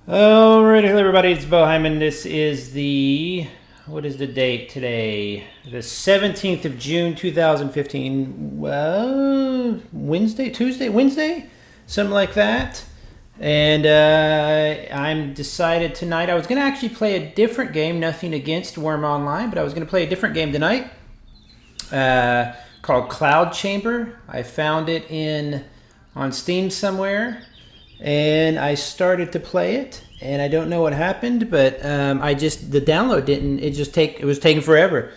Alright, hello everybody, it's beau-hindman. This is what is the date today? The 17th of June, 2015. Wednesday? Something like that. And I'm decided tonight, I was going to actually play a different game, nothing against Wurm Online, but I was going to play a different game tonight called Cloud Chamber. I found it on Steam somewhere. And I started to play it, and I don't know what happened, but the download didn't. It was taking forever,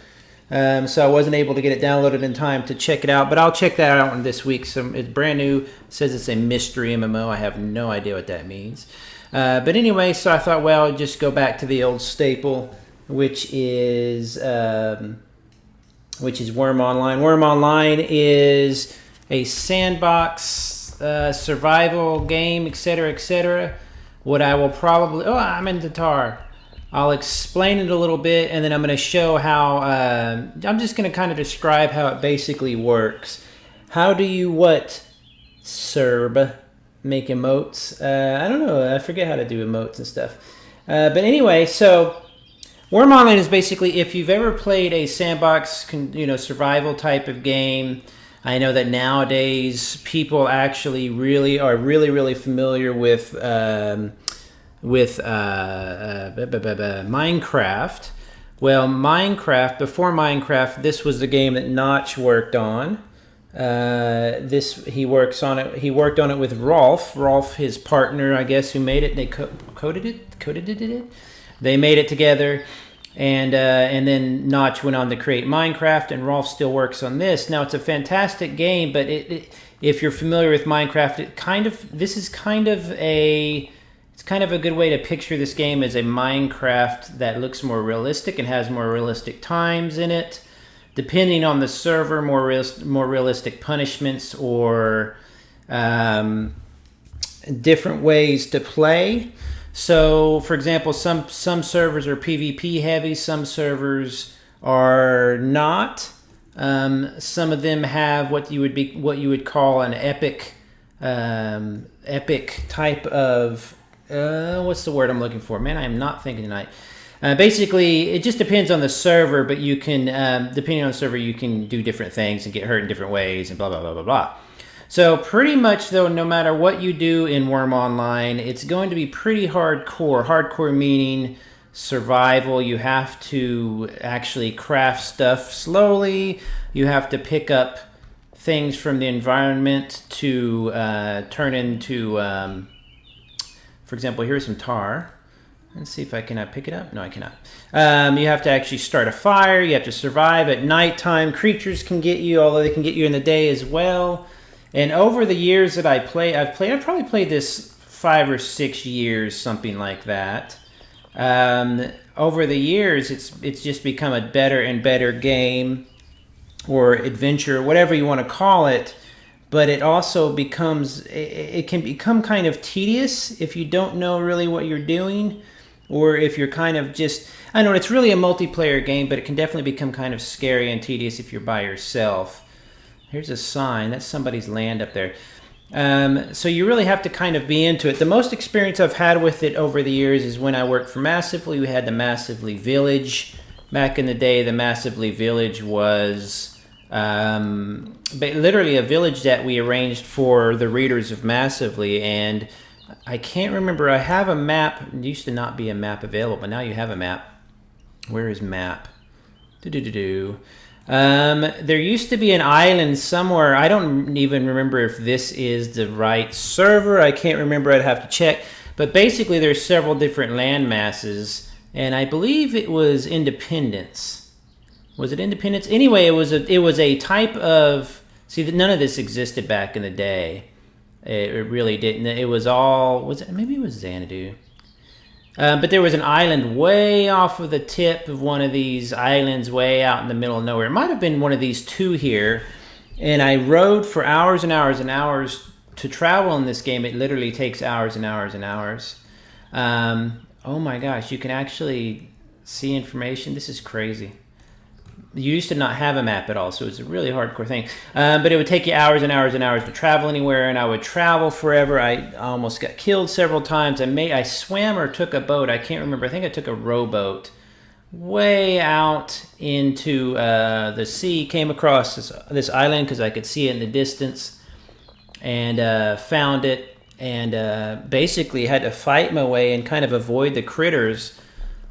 so I wasn't able to get it downloaded in time to check it out. But I'll check that out this week. So it's brand new. It says it's a mystery MMO. I have no idea what that means. But anyway, so I thought, well, I'll just go back to the old staple, which is Wurm Online. Wurm Online is a sandbox. Survival game, etc., etc. What I will probably... Oh, I'm in Tatar. I'll explain it a little bit, and then I'm going to show how... I'm just going to kind of describe how it basically works. How do you, Serb, make emotes? I don't know. I forget how to do emotes and stuff. But anyway, so... Wurm Online is basically, if you've ever played a sandbox, survival type of game... I know that nowadays people actually are really familiar with Minecraft. Well, before Minecraft, this was the game that Notch worked on. He worked on it with Rolf. Rolf, his partner, I guess, who made it. They coded it. They made it together. And then Notch went on to create Minecraft, and Rolf still works on this. Now, it's a fantastic game, but if you're familiar with Minecraft, it's kind of a good way to picture this game as a Minecraft that looks more realistic and has more realistic times in it, depending on the server, more realistic punishments or different ways to play. So, for example, some servers are PvP heavy, some servers are not. Some of them have what you would call an epic type of what's the word I'm looking for? Man, I am not thinking tonight. Basically, it just depends on the server, but you can depending on the server, you can do different things and get hurt in different ways and blah blah blah blah blah. So pretty much, though, no matter what you do in Wurm Online, it's going to be pretty hardcore. Hardcore meaning survival. You have to actually craft stuff slowly. You have to pick up things from the environment to turn into, for example, here's some tar. Let's see if I can pick it up. No, I cannot. You have to actually start a fire. You have to survive at nighttime. Creatures can get you, although they can get you in the day as well. And over the years that I've probably played this 5 or 6 years, something like that. Over the years, it's just become a better and better game, or adventure, whatever you want to call it. But it also it can become kind of tedious if you don't know really what you're doing, or if you're kind of just, I don't know, it's really a multiplayer game, but it can definitely become kind of scary and tedious if you're by yourself. Here's a sign. That's somebody's land up there. So you really have to kind of be into it. The most experience I've had with it over the years is when I worked for Massively. We had the Massively Village. Back in the day, the Massively Village was literally a village that we arranged for the readers of Massively. And I can't remember. I have a map. It used to not be a map available, but now you have a map. Where is map? There used to be an island somewhere. I don't even remember if this is the right server. I can't remember. I'd have to check. But basically, there's several different land masses, and I believe it was Independence. Was it Independence? Anyway, it was a type of... See, none of this existed back in the day. It really didn't. It was all... Maybe it was Xanadu. But there was an island way off of the tip of one of these islands way out in the middle of nowhere. It might have been one of these two here. And I rode for hours and hours and hours to travel in this game. It literally takes hours and hours and hours. Oh my gosh, you can actually see information. This is crazy. You used to not have a map at all, so it was a really hardcore thing. But it would take you hours and hours and hours to travel anywhere, and I would travel forever. I almost got killed several times. I swam or took a boat. I can't remember. I think I took a rowboat way out into the sea. Came across this island because I could see it in the distance, and found it, and basically had to fight my way and kind of avoid the critters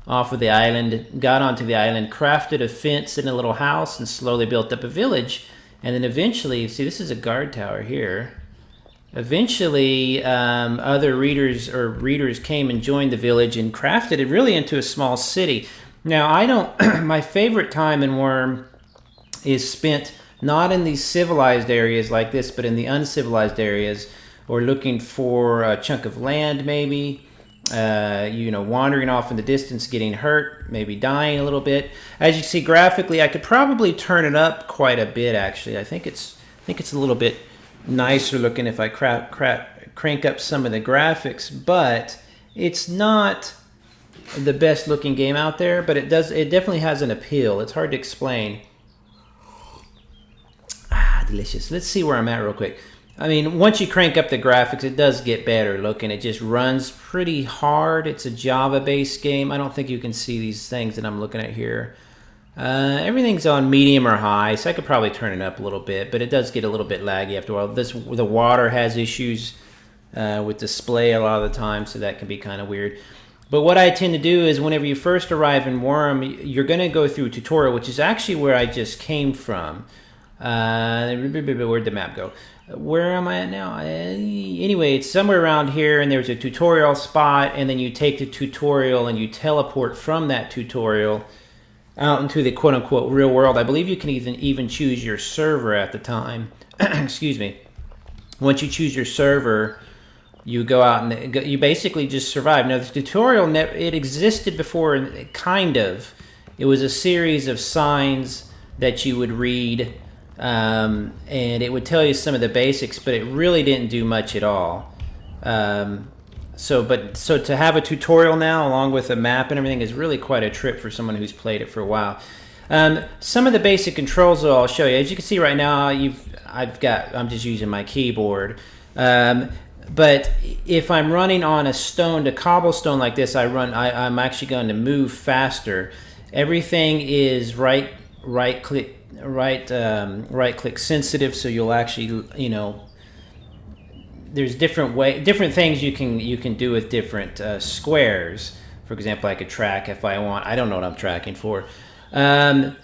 off of the island. Got onto the island, crafted a fence and a little house, and slowly built up a village. And then eventually, see, this is a guard tower here. Eventually, other readers came and joined the village and crafted it really into a small city. Now, my favorite time in Wurm is spent not in these civilized areas like this, but in the uncivilized areas, or looking for a chunk of land maybe. Wandering off in the distance, getting hurt, maybe dying a little bit. As you see graphically, I could probably turn it up quite a bit. Actually, I think it's a little bit nicer looking if I crank up some of the graphics. But it's not the best looking game out there. But it definitely has an appeal. It's hard to explain. Delicious. Let's see where I'm at real quick. I mean, once you crank up the graphics, it does get better looking. It just runs pretty hard. It's a Java-based game. I don't think you can see these things that I'm looking at here. Everything's on medium or high, so I could probably turn it up a little bit, but it does get a little bit laggy after a while. The water has issues with display a lot of the time, so that can be kind of weird. But what I tend to do is whenever you first arrive in Wurm, you're going to go through a tutorial, which is actually where I just came from. Where'd the map go? Where am I at now? Anyway, it's somewhere around here, and there's a tutorial spot, and then you take the tutorial and you teleport from that tutorial out into the quote-unquote real world. I believe you can even choose your server at the time. Excuse me. Once you choose your server, you go out and you basically just survive. Now, the tutorial, it existed before, kind of. It was a series of signs that you would read, and it would tell you some of the basics, but it really didn't do much at all. So to have a tutorial now along with a map and everything is really quite a trip for someone who's played it for a while. Some of the basic controls I'll show you. As you can see right now, I'm just using my keyboard. But if I'm running on a stone to cobblestone like this, I'm actually going to move faster. Everything is right click sensitive, so you'll actually, there's different things you can do with different squares. For example, I could track if I want. I don't know what I'm tracking for. I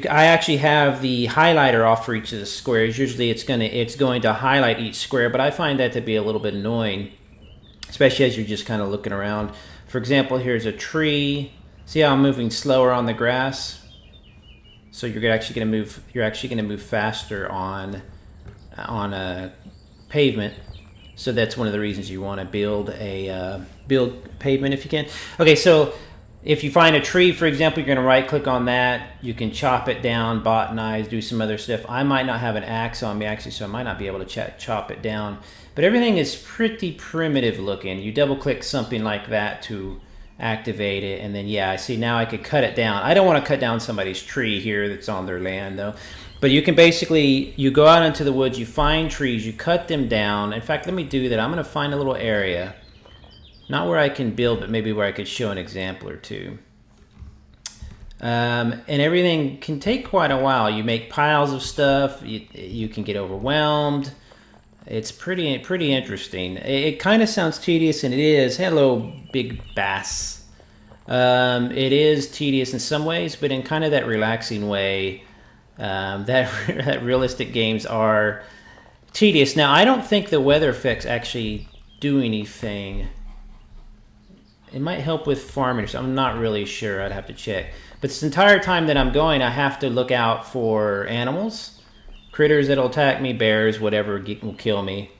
actually have the highlighter off for each of the squares. Usually it's going to highlight each square, but I find that to be a little bit annoying, especially as you're just kind of looking around. For example, here's a tree. See how I'm moving slower on the grass? So you're actually going to move faster on a pavement. So that's one of the reasons you want to build pavement if you can. Okay, so if you find a tree, for example, you're going to right click on that. You can chop it down, botanize, do some other stuff. I might not have an axe on me actually, so I might not be able to chop it down. But everything is pretty primitive looking. You double click something like that to activate it, and then I see now I could cut it down. I don't want to cut down somebody's tree here that's on their land though. But you can basically, you go out into the woods, you find trees, you cut them down. In fact, let me do that. I'm going to find a little area. Not where I can build, but maybe where I could show an example or two. And everything can take quite a while. You make piles of stuff. You can get overwhelmed. It's pretty interesting. It kind of sounds tedious, and it is. Hello, big bass. It is tedious in some ways, but in kind of that relaxing way. That realistic games are tedious. Now, I don't think the weather effects actually do anything. It might help with farming, so I'm not really sure. I'd have to check. But this entire time that I'm going, I have to look out for animals, critters that'll attack me, bears, whatever will kill me.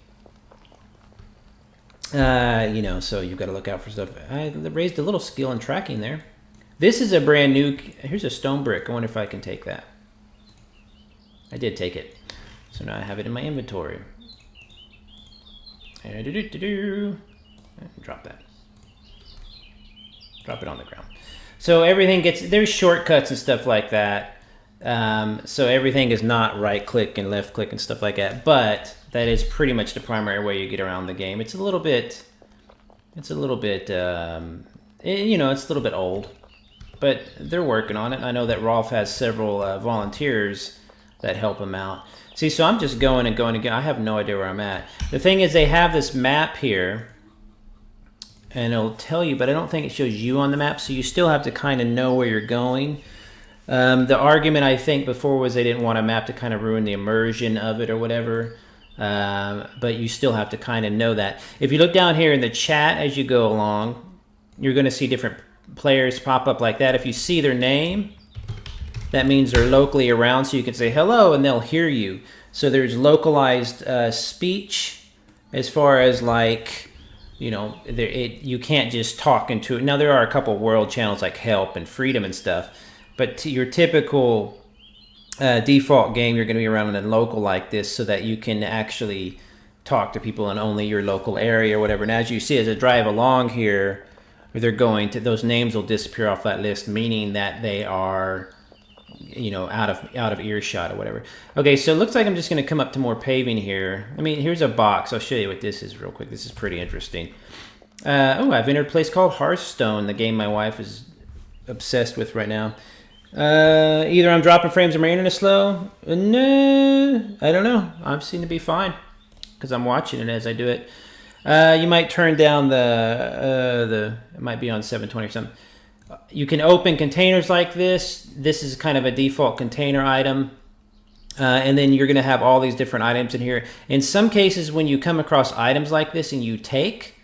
So you've got to look out for stuff. I raised a little skill in tracking there. This is a brand new. Here's a stone brick. I wonder if I can take that. I did take it, so now I have it in my inventory. Drop that. Drop it on the ground. So everything there's shortcuts and stuff like that. So everything is not right click and left click and stuff like that, but that is pretty much the primary way you get around the game. It's a little bit, you know, it's a little bit old, but they're working on it. I know that Rolf has several volunteers that help him out. See, so I'm just going and going again. I have no idea where I'm at. The thing is, they have this map here, and it'll tell you, but I don't think it shows you on the map, so you still have to kind of know where you're going. The argument, I think, before was they didn't want a map to kind of ruin the immersion of it or whatever, but you still have to kind of know that. If you look down here in the chat as you go along, you're going to see different players pop up like that. If you see their name, that means they're locally around, so you can say hello and they'll hear you. So there's localized speech as far as like, you know, you can't just talk into it. Now there are a couple world channels like Help and Freedom and stuff, but to your typical default game, you're going to be around in a local like this so that you can actually talk to people in only your local area or whatever. And as you see, as I drive along here, they're going to, those names will disappear off that list, meaning that they are, you know, out of earshot or whatever. Okay, so it looks like I'm just going to come up to more paving here. I mean, here's a box. I'll show you what this is real quick. This is pretty interesting. I've entered a place called Hearthstone, the game my wife is obsessed with right now. Either I'm dropping frames or my internet slow. No, I don't know. I seem to be fine because I'm watching it as I do it. You might turn down it might be on 720 or something. You can open containers like this. This is kind of a default container item. And then you're going to have all these different items in here. In some cases, when you come across items like this and you take,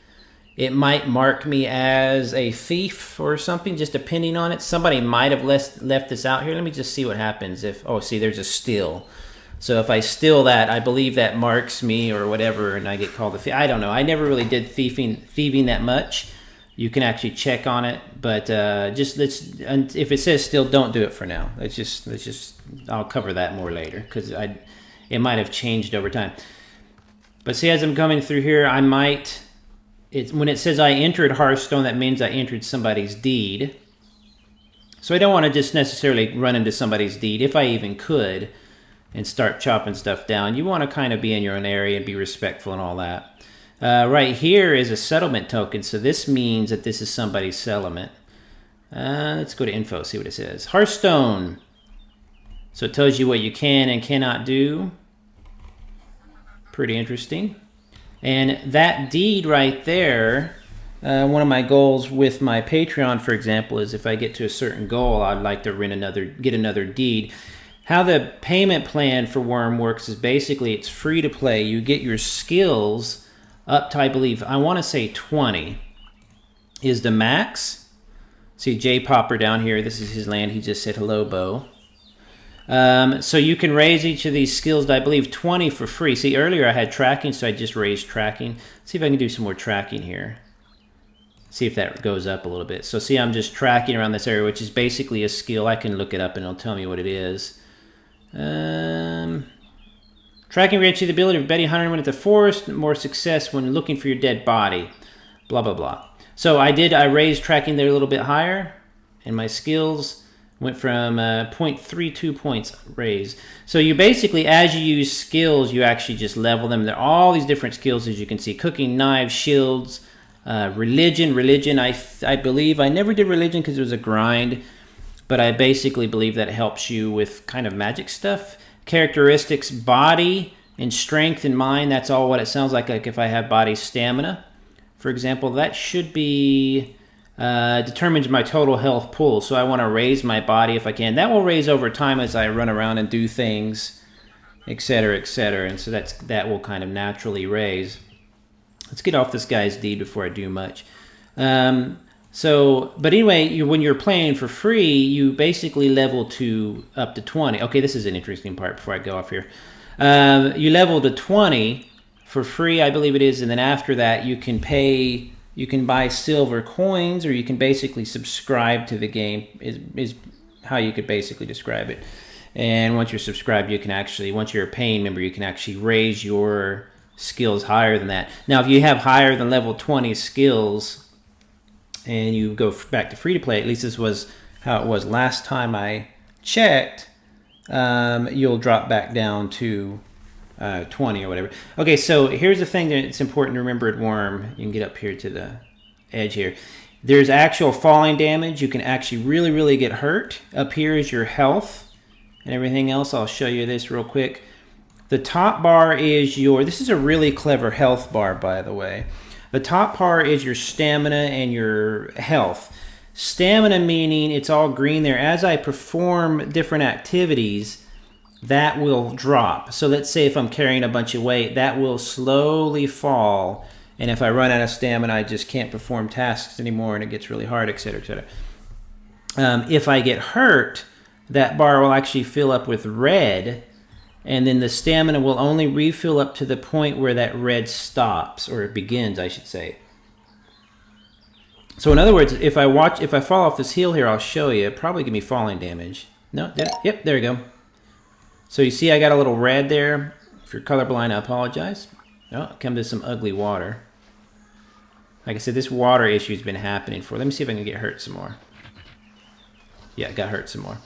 it might mark me as a thief or something, just depending on it. Somebody might have left this out here. Let me just see what happens if, oh, see, there's a steal. So if I steal that, I believe that marks me or whatever, and I get called a thief. I don't know. I never really did thieving that much. You can actually check on it, but just if it says still, don't do it for now. Let's just I'll cover that more later because it might have changed over time. But see, as I'm coming through here, I might. When it says I entered Hearthstone, that means I entered somebody's deed. So I don't want to just necessarily run into somebody's deed, if I even could, and start chopping stuff down. You want to kind of be in your own area and be respectful and all that. Right here is a settlement token, so this means that this is somebody's settlement. Let's go to info, see what it says. Hearthstone. So it tells you what you can and cannot do. Pretty interesting. And that deed right there, one of my goals with my Patreon, for example, is if I get to a certain goal, I'd like to get another deed. How the payment plan for Wurm works is basically it's free to play. You get your skills up to, I believe, I want to say 20 is the max. See J Popper down here. This is his land. He just said hello, Bo. So you can raise each of these skills to, I believe, 20 for free. See, earlier I had tracking, so I just raised tracking. See if I can do some more tracking here. See if that goes up a little bit. So see, I'm just tracking around this area, which is basically a skill. I can look it up and it'll tell me what it is. Tracking grants you the ability of betting 100 when at the forest, more success when looking for your dead body. Blah, blah, blah. So I raised tracking there a little bit higher, and my skills went from 0.32 points raised. So you basically, as you use skills, you actually just level them. There are all these different skills, as you can see. Cooking, knives, shields, religion. I believe, I never did religion because it was a grind, but I basically believe that it helps you with kind of magic stuff. Characteristics, body and strength and mind. That's all what it sounds like if I have body stamina, for example. That should be... determines my total health pool, so I want to raise my body if I can. That will raise over time as I run around and do things, etc., etc., and so that will kind of naturally raise. Let's get off this guy's deed before I do much. But anyway, when you're playing for free, you basically level to up to 20. Okay, this is an interesting part before I go off here. You level to 20 for free, I believe it is, and then after that you can pay. You can buy silver coins, or you can basically subscribe to the game, is how you could basically describe it. And once you're subscribed, you can actually, once you're a paying member, you can actually raise your skills higher than that. Now, if you have higher than level 20 skills, and you go back to free to play, at least this was how it was last time I checked, you'll drop back down to 20 or whatever. Okay, so here's the thing that's important to remember at Wurm. You can get up here to the edge here. There's actual falling damage. You can actually really get hurt. Up here is your health and everything else. I'll show you this real quick. The top bar is this is a really clever health bar, by the way. The top bar is your stamina and your health. Stamina meaning it's all green there. As I perform different activities, that will drop. So let's say if I'm carrying a bunch of weight, that will slowly fall. And if I run out of stamina, I just can't perform tasks anymore and it gets really hard, etc., etc. If I get hurt, that bar will actually fill up with red, and then the stamina will only refill up to the point where that red stops, or it begins, I should say. So in other words, if I fall off this hill here, I'll show you. It'll probably give me falling damage. No, yep, there we go. So you see I got a little red there. If you're colorblind, I apologize. Oh, come to some ugly water. Like I said, this water issue has been happening for. Let me see if I can get hurt some more. Yeah, it got hurt some more.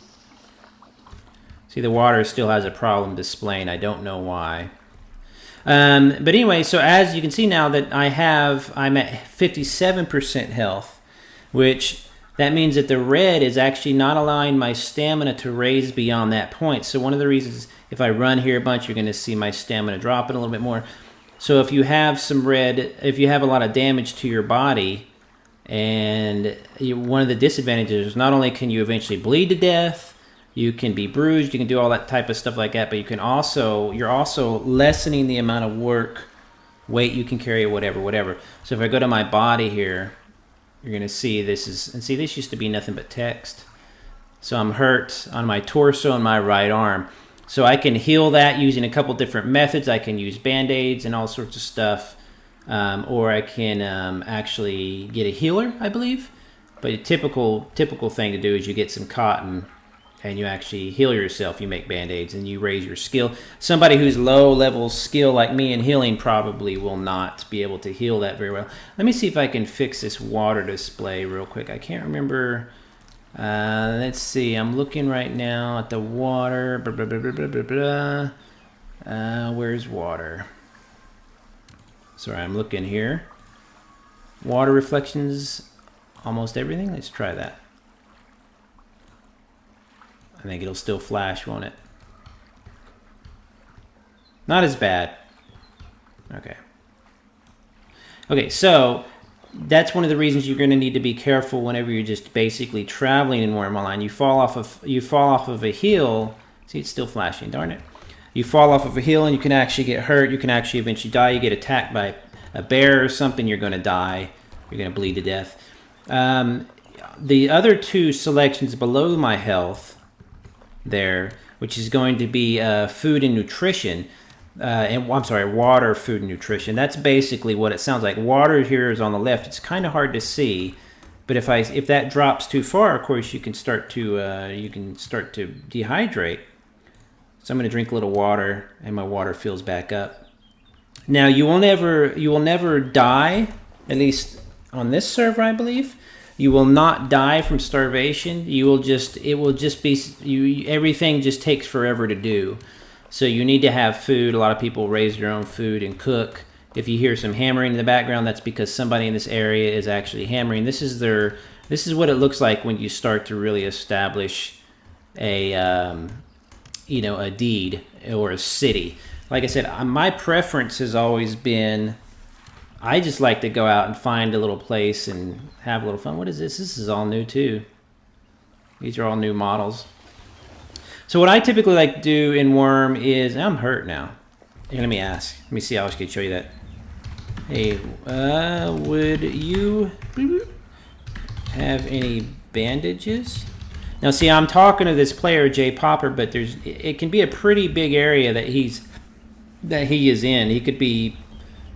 See, the water still has a problem displaying. I don't know why. But anyway, so as you can see now that I'm at 57% health, which that means that the red is actually not allowing my stamina to raise beyond that point. So one of the reasons, if I run here a bunch, you're going to see my stamina dropping a little bit more. So if you have some red, if you have a lot of damage to your body, and one of the disadvantages is not only can you eventually bleed to death, you can be bruised, you can do all that type of stuff like that, but you're also lessening the amount of weight you can carry, whatever. So if I go to my body here, you're gonna see this used to be nothing but text. So I'm hurt on my torso and my right arm. So I can heal that using a couple different methods. I can use Band-Aids and all sorts of stuff. Or I can actually get a healer, I believe. But a typical thing to do is you get some cotton and you actually heal yourself. You make Band-Aids and you raise your skill. Somebody who's low level skill like me in healing probably will not be able to heal that very well. Let me see if I can fix this water display real quick. I can't remember. Let's see. I'm looking right now at the water. Where's water? Sorry, I'm looking here. Water reflections, almost everything. Let's try that. I think it'll still flash, won't it? Not as bad. Okay. Okay, so that's one of the reasons you're going to need to be careful whenever you're just basically traveling in Wurm Online. You fall off of a hill. See, it's still flashing. Darn it. You fall off of a hill and you can actually get hurt. You can actually eventually die. You get attacked by a bear or something, you're going to die. You're going to bleed to death. The other two selections below my health there, which is going to be food and nutrition, I'm sorry, water, food, and nutrition. That's basically what it sounds like. Water here is on the left. It's kind of hard to see, but if that drops too far, of course, you can start to dehydrate. So I'm going to drink a little water, and my water fills back up. Now you will never die, at least on this server, I believe. You will not die from starvation. Everything just takes forever to do. So you need to have food. A lot of people raise their own food and cook. If you hear some hammering in the background, that's because somebody in this area is actually hammering. This is what it looks like when you start to really establish a deed or a city. Like I said, my preference has always been, I just like to go out and find a little place and have a little fun. What is this? This is all new too. These are all new models. So what I typically like to do in Wurm is, I'm hurt now. Here, let me ask. Let me see how I can show you that. Hey, would you have any bandages? Now see, I'm talking to this player, Jay Popper, but it can be a pretty big area that he is in. He could be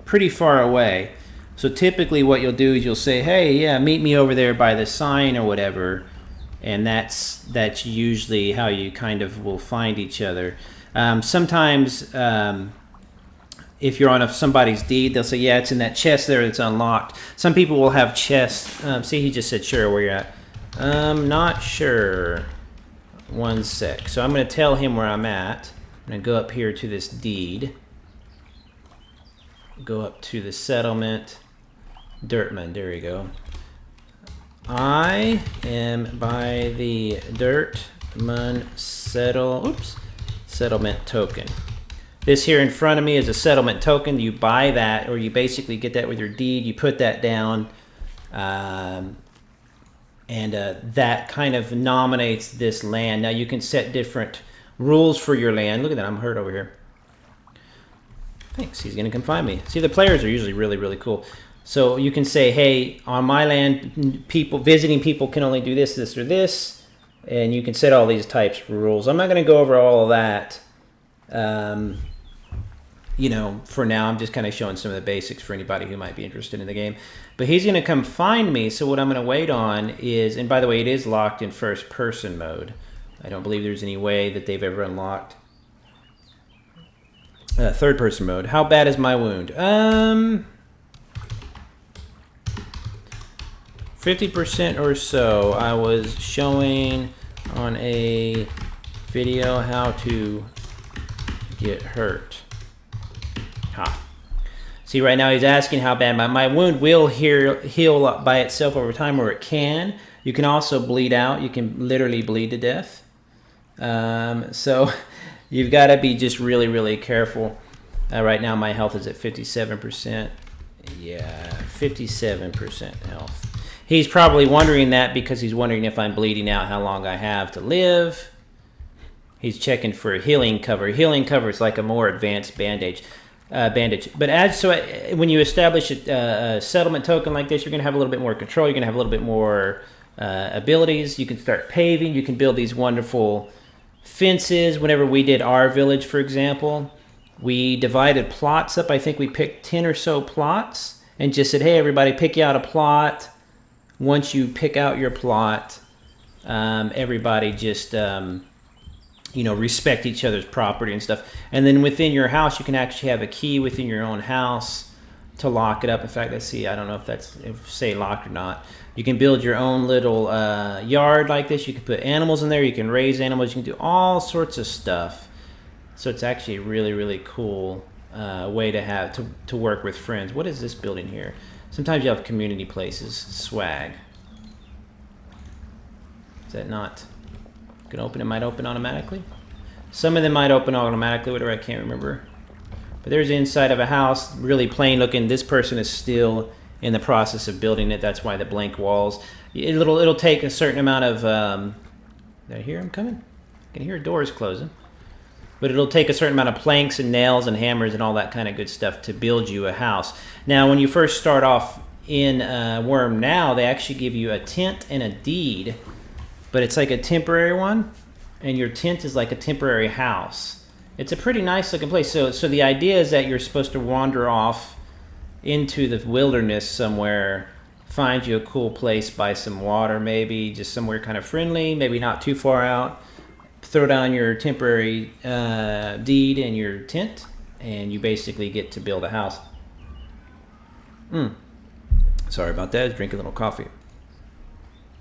pretty far away. So typically what you'll do is you'll say, hey, yeah, meet me over there by the sign or whatever. And that's usually how you kind of will find each other. Sometimes if you're on somebody's deed, they'll say, yeah, it's in that chest there that's unlocked. Some people will have chests. See, he just said, sure, where you're at. Not sure. 1 sec. So I'm going to tell him where I'm at. I'm going to go up here to this deed. Go up to the settlement. Dirtman, there we go. I am by the Dirtman settlement token. This here in front of me is a settlement token. You buy that, or you basically get that with your deed. You put that down, and that kind of nominates this land. Now you can set different rules for your land. Look at that, I'm hurt over here. Thanks, he's gonna come find me. See, the players are usually really, really cool. So you can say, hey, on my land, visiting people can only do this, this, or this. And you can set all these types of rules. I'm not gonna go over all of that. You know, for now, I'm just kind of showing some of the basics for anybody who might be interested in the game. But he's going to come find me, so what I'm going to wait on is, and by the way, it is locked in first-person mode. I don't believe there's any way that they've ever unlocked third-person mode. How bad is my wound? 50% or so. I was showing on a video how to get hurt. See, right now he's asking how bad my wound will heal by itself over time, or it can. You can also bleed out. You can literally bleed to death. So you've got to be just really, really careful. Right now my health is at 57%. Yeah, 57% health. He's probably wondering that because he's wondering if I'm bleeding out, how long I have to live. He's checking for a healing cover. Healing cover is like a more advanced bandage. But when you establish a settlement token like this, you're going to have a little bit more control. You're going to have a little bit more abilities. You can start paving. You can build these wonderful fences. Whenever we did our village, for example, we divided plots up. I think we picked 10 or so plots and just said, hey, everybody, pick out a plot. Once you pick out your plot, everybody just... you know, respect each other's property and stuff. And then within your house, you can actually have a key within your own house to lock it up. In fact, let's see, I don't know if that's say locked or not. You can build your own little yard like this. You can put animals in there. You can raise animals. You can do all sorts of stuff. So it's actually a really, really cool way to have to work with friends. What is this building here? Sometimes you have community places. Swag. Is that not... Can open, it might open automatically. Some of them might open automatically, whatever, I can't remember. But there's the inside of a house, really plain looking. This person is still in the process of building it. That's why the blank walls. It'll take a certain amount of, did I hear him coming? I can hear doors closing. But it'll take a certain amount of planks and nails and hammers and all that kind of good stuff to build you a house. Now, when you first start off in Wurm now, they actually give you a tent and a deed. But it's like a temporary one, and your tent is like a temporary house. It's a pretty nice looking place. So the idea is that you're supposed to wander off into the wilderness somewhere, find you a cool place by some water maybe, just somewhere kind of friendly, maybe not too far out, throw down your temporary deed in your tent, and you basically get to build a house. Sorry about that, I was drinking a little coffee.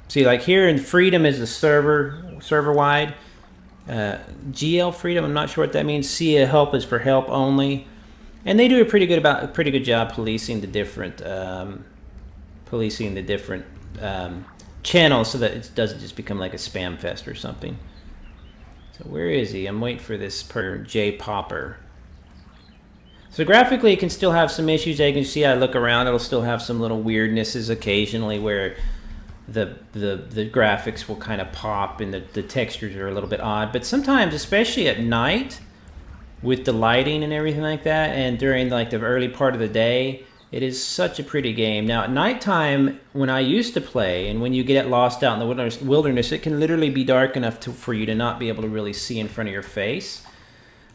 See, like here in Freedom is the server-wide. GL Freedom, I'm not sure what that means. CA Help is for help only, and they do a pretty good job policing the different channels so that it doesn't just become like a spam fest or something. So where is he? I'm waiting for this per J Popper. So graphically, it can still have some issues. As you can see, I look around, it'll still have some little weirdnesses occasionally where the graphics will kind of pop and the textures are a little bit odd. But sometimes, especially at night, with the lighting and everything like that, and during like the early part of the day, it is such a pretty game. Now at nighttime, when I used to play, and when you get lost out in the wilderness, it can literally be dark enough for you to not be able to really see in front of your face.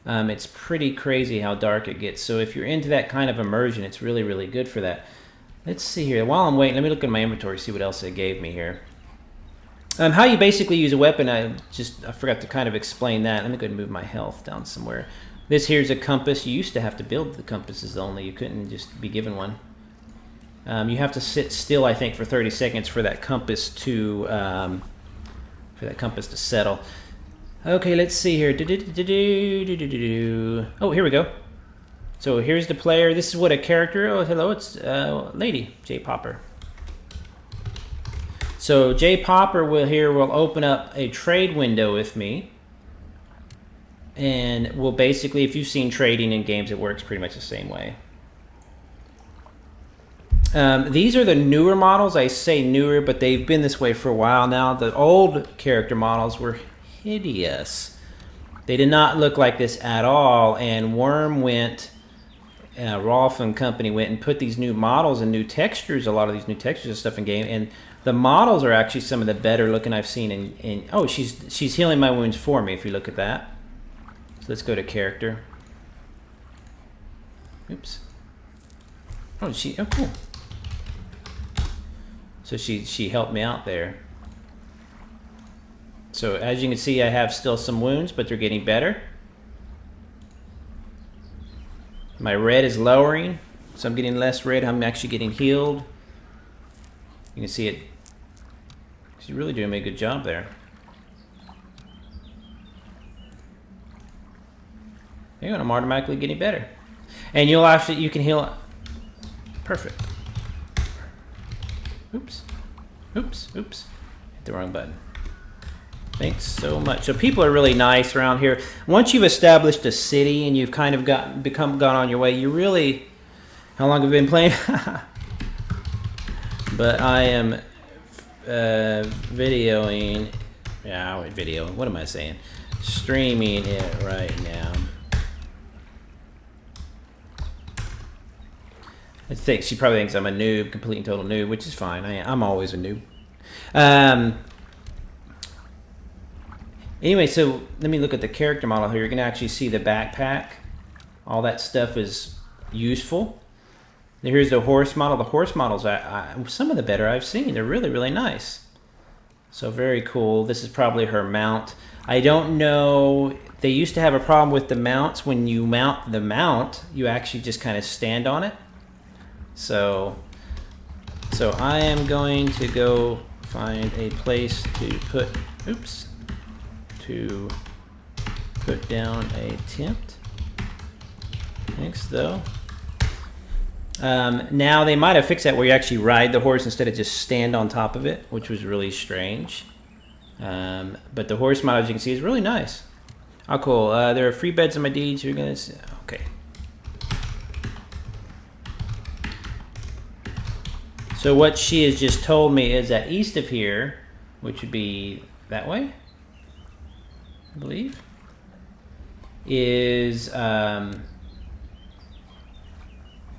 It's pretty crazy how dark it gets. So if you're into that kind of immersion, it's really, really good for that. Let's see here. While I'm waiting, let me look at my inventory, see what else they gave me here. How you basically use a weapon, I forgot to kind of explain that. Let me go ahead and move my health down somewhere. This here's a compass. You used to have to build the compasses only. You couldn't just be given one. You have to sit still, I think, for 30 seconds for that compass to settle. Okay, let's see here. Oh, here we go. So here's the player. This is what a character. Oh, hello, it's Lady J Popper. So J Popper will open up a trade window with me, and we'll basically, if you've seen trading in games, it works pretty much the same way. These are the newer models. I say newer, but they've been this way for a while now. The old character models were hideous. They did not look like this at all, and Wurm went, Rolf and company went and put these new models and new textures, a lot of these new textures and stuff in game, and the models are actually some of the better looking I've seen in oh, she's healing my wounds for me, if you look at that. So let's go to character. Oops. Oh, oh, cool. So she helped me out there. So as you can see, I have still some wounds, but they're getting better. My red is lowering, so I'm getting less red. I'm actually getting healed. You can see it. She's really doing a good job there. I'm automatically getting better. And you can heal. Perfect. Oops. Oops. Oops. Hit the wrong button. Thanks so much. So people are really nice around here. Once you've established a city and you've kind of gone on your way, you really. How long have you been playing? But I am videoing. Yeah, videoing. What am I saying? Streaming it right now. I think she probably thinks I'm a noob, complete and total noob, which is fine. I'm always a noob. Anyway, so let me look at the character model here. You're going to actually see the backpack. All that stuff is useful. Here's the horse model. The horse models, some of the better I've seen. They're really, really nice. So very cool. This is probably her mount. I don't know. They used to have a problem with the mounts. When you mount the mount, you actually just kind of stand on it. So I am going to go find a place to put, to put down a tent. Thanks, though. Now they might have fixed that where you actually ride the horse instead of just stand on top of it, which was really strange. But the horse model, as you can see, is really nice. Oh, cool. There are free beds in my deeds. You're gonna see. Okay. So what she has just told me is that east of here, which would be that way, I believe, is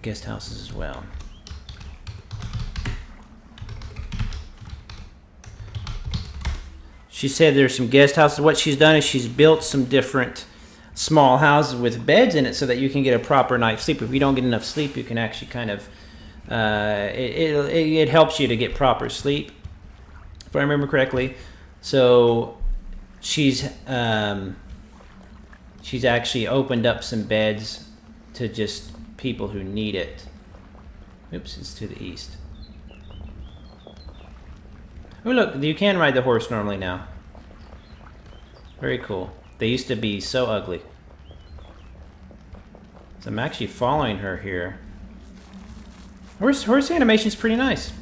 guest houses as well. She said there's some guest houses. What she's done is she's built some different small houses with beds in it so that you can get a proper night's sleep. If you don't get enough sleep, you can actually kind of it helps you to get proper sleep, if I remember correctly. So she's actually opened up some beds to just people who need it. Oops, it's to the east. Oh look, you can ride the horse normally now. Very cool. They used to be so ugly. So I'm actually following her here. Horse animation is pretty nice.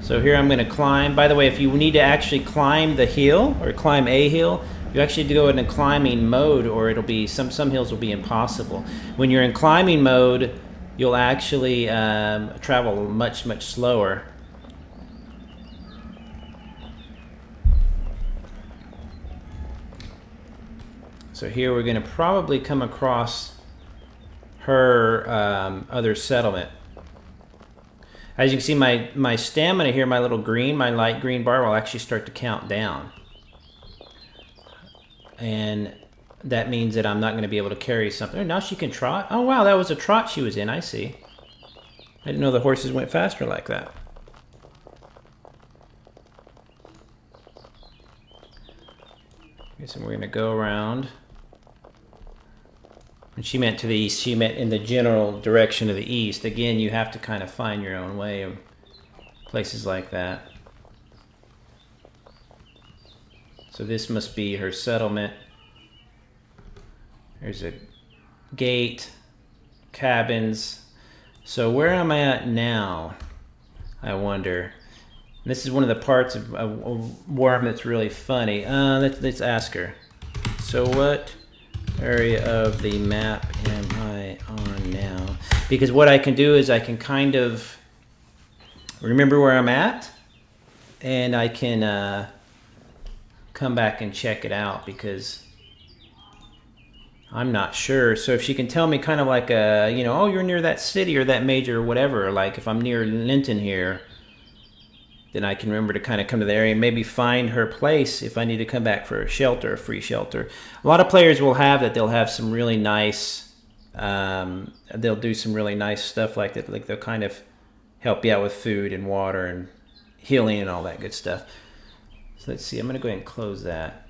So here I'm going to climb. By the way, if you need to actually climb the hill or climb a hill, you actually have to go in a climbing mode, or it'll be some hills will be impossible. When you're in climbing mode, you'll actually travel much slower. So here we're going to probably come across her other settlement. As you can see, my stamina here, my light green bar will actually start to count down. And that means that I'm not going to be able to carry something. Oh, now she can trot. Oh, wow, that was a trot she was in. I see. I didn't know the horses went faster like that. Okay, so we're going to go around. When she meant to the east, she meant in the general direction of the east. Again, you have to kind of find your own way. places like that. So this must be her settlement. There's a gate, cabins. So where am I at now? I wonder. This is one of the parts of Wurm that's really funny. Let's ask her. So what area of the map am I on now? Because what I can do is I can kind of remember where I'm at, and I can come back and check it out because I'm not sure. So if she can tell me kind of like you know, oh, you're near that city or that major or whatever, like if I'm near Linton here, then I can remember to kind of come to the area and maybe find her place if I need to come back for a shelter, a free shelter. A lot of players will have that. They'll have some really nice, they'll do some really nice stuff like that. Like they'll kind of help you out with food and water and healing and all that good stuff. So let's see, I'm gonna go ahead and close that.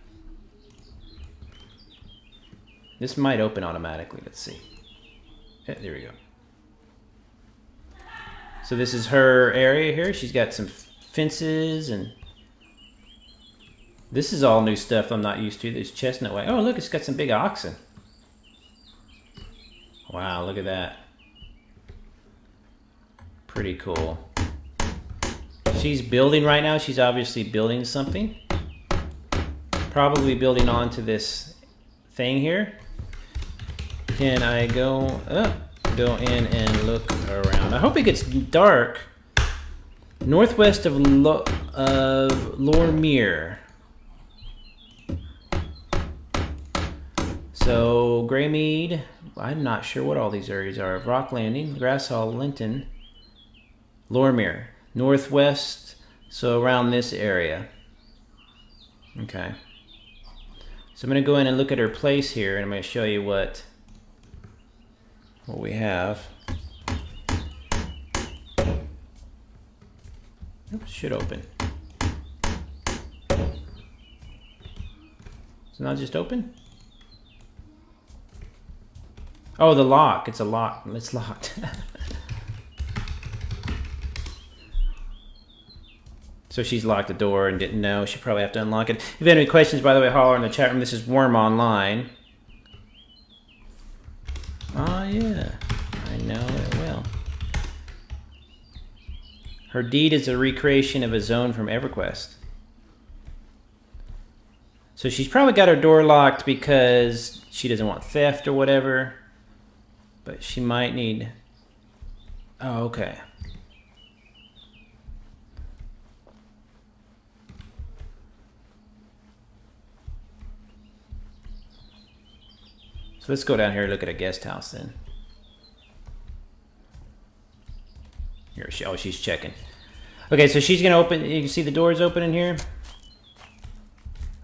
This might open automatically, let's see. Yeah, there we go. So this is her area here. She's got some fences, and this is all new stuff I'm not used to. There's chestnut way. Oh, look, it's got some big oxen. Wow, look at that. Pretty cool. She's building right now. She's obviously building something. Probably building onto this thing here. Can I go in and look around? I hope it gets dark. Northwest of Lormere. So Greymead. I'm not sure what all these areas are. Rock Landing, Grass Hall, Linton, Lormere. Northwest, so around this area. Okay. So I'm going to go in and look at her place here, and I'm going to show you what we have. Oops, should open. Is it not just open? Oh, the lock. It's a lock. It's locked. So she's locked the door and didn't know. She probably have to unlock it. If you have any questions, by the way, holler in the chat room. This is Wurm Online. Oh, yeah. I know it will. Her deed is a recreation of a zone from EverQuest. So she's probably got her door locked because she doesn't want theft or whatever. But she might need... Oh, okay. So let's go down here and look at a guest house then. Here, oh, she's checking. Okay, so she's gonna open, you can see the doors open in here.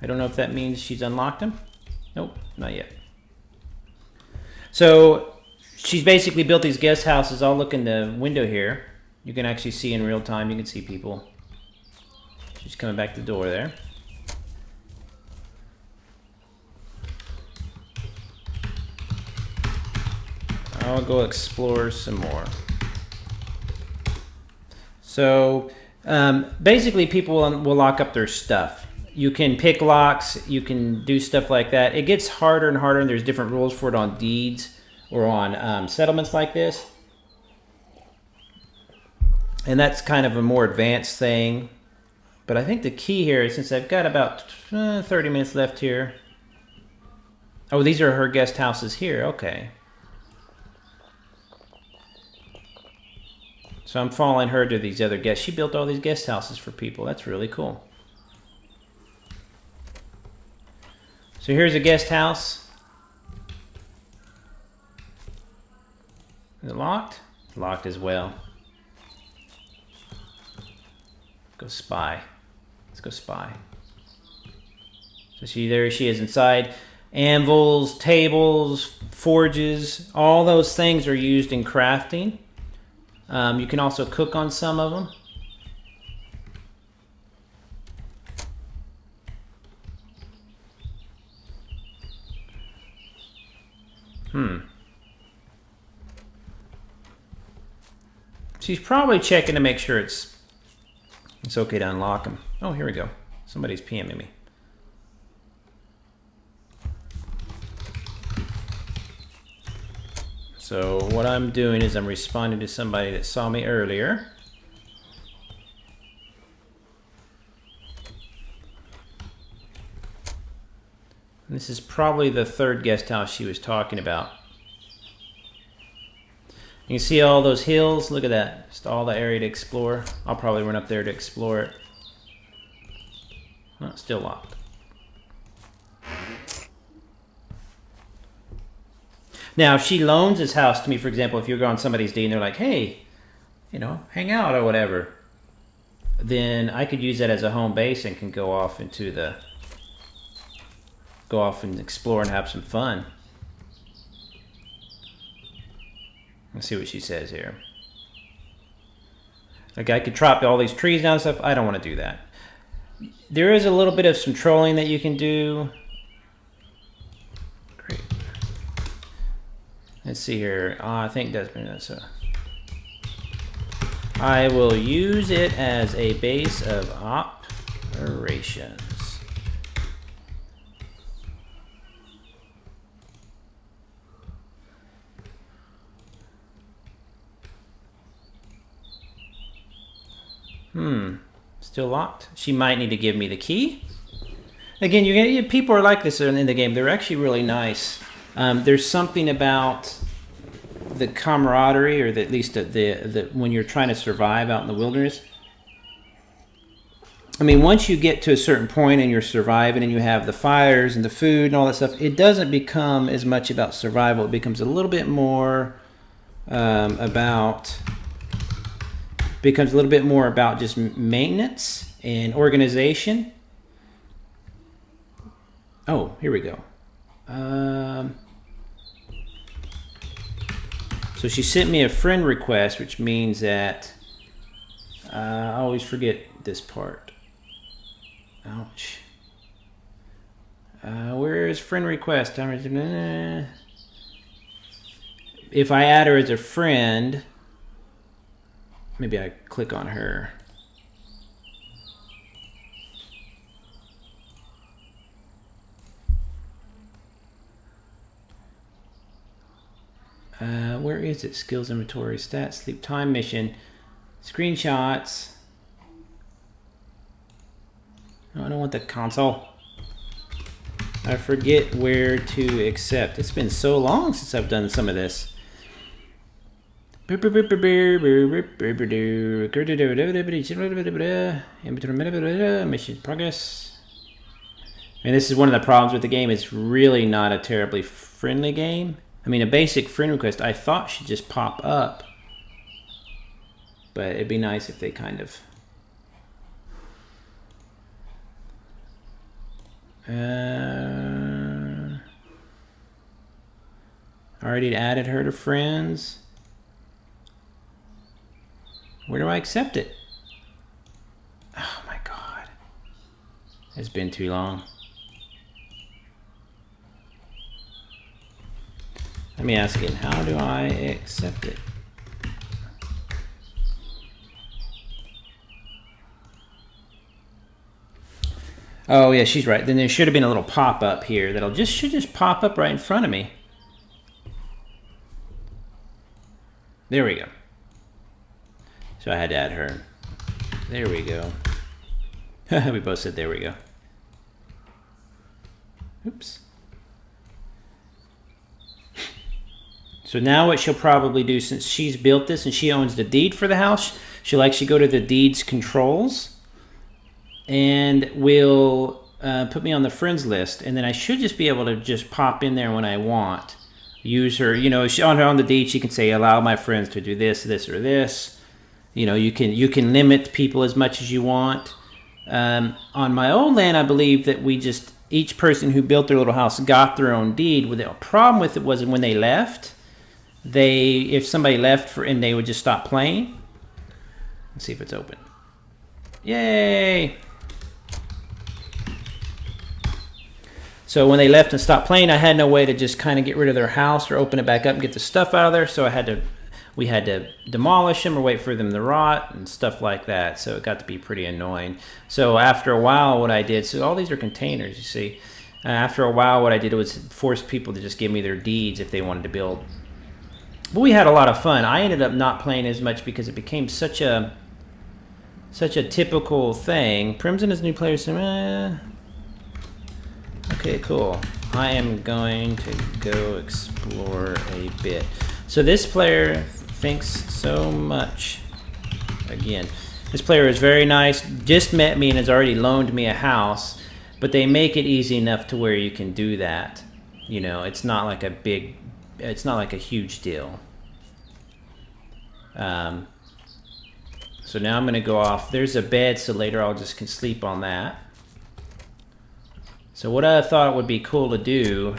I don't know if that means she's unlocked them. Nope, not yet. So she's basically built these guest houses. I'll look in the window here. You can actually see in real time, you can see people. She's coming back to the door there. I'll go explore some more. So basically people will lock up their stuff. You can pick locks, you can do stuff like that. It gets harder and harder, and there's different rules for it on deeds or on settlements like this. And that's kind of a more advanced thing. But I think the key here is, since I've got about 30 minutes left here. Oh, these are her guest houses here, okay. So I'm following her to these other guests. She built all these guest houses for people. That's really cool. So here's a guest house. Is it locked? It's locked as well. Go spy. Let's go spy. So there she is inside. Anvils, tables, forges, all those things are used in crafting. You can also cook on some of them. She's probably checking to make sure it's It's okay to unlock them. Oh, here we go. Somebody's PMing me. So what I'm doing is I'm responding to somebody that saw me earlier. And this is probably the third guest house she was talking about. You can see all those hills. Look at that. Just all the area to explore. I'll probably run up there to explore it. Oh, still locked. Now, if she loans this house to me, for example, if you're on somebody's deed and they're like, hey, you know, hang out or whatever, then I could use that as a home base and can go off into the, go off and explore and have some fun. Let's see what she says here. Like, I could chop all these trees down and stuff. I don't want to do that. There is a little bit of some trolling that you can do. Great. Let's see here. I think that's I will use it as a base of operations. Still locked. She might need to give me the key. Again, people are like this in the game. They're actually really nice. There's something about the camaraderie, or at least the when you're trying to survive out in the wilderness. I mean, once you get to a certain point and you're surviving and you have the fires and the food and all that stuff, it doesn't become as much about survival. It becomes a little bit more about just maintenance and organization. Oh, here we go. So she sent me a friend request, which means that I always forget this part. Ouch. Where is friend request? If I add her as a friend, maybe I click on her. Where is it? Skills, inventory, stats, sleep time, mission, screenshots. No, I don't want the console. I forget where to accept. It's been so long since I've done some of this. Mission progress. And this is one of the problems with the game. It's really not a terribly friendly game. I mean, a basic friend request I thought should just pop up. But it'd be nice if they kind of... already added her to friends. Where do I accept it? Oh my God. It's been too long. Let me ask again, how do I accept it? Oh yeah, she's right. Then there should have been a little pop-up here that'll should just pop up right in front of me. There we go. So I had to add her. There we go. We both said there we go. Oops. So now what she'll probably do, since she's built this and she owns the deed for the house, she'll actually go to the deeds controls and will put me on the friends list. And then I should just be able to just pop in there when I want. Use her, you know, on the deed, she can say, allow my friends to do this, this, or this. You know, you can limit people as much as you want. On my old land, I believe that each person who built their little house got their own deed. The problem with it was when they left, if somebody left and they would just stop playing. Let's see if it's open. Yay! So when they left and stopped playing, I had no way to just kind of get rid of their house or open it back up and get the stuff out of there. So we had to demolish them or wait for them to rot and stuff like that. So it got to be pretty annoying. So after a while, what I did, so all these are containers, you see. After a while, what I did was force people to just give me their deeds if they wanted to build. But we had a lot of fun. I ended up not playing as much because it became such a typical thing. Primson is new player. Okay, cool. I am going to go explore a bit. So this player thinks so much. Again, this player is very nice. Just met me and has already loaned me a house. But they make it easy enough to where you can do that. You know, it's not like a big, it's not like a huge deal. So now I'm going to go off. There's a bed, so later I'll just can sleep on that. So what I thought would be cool to do,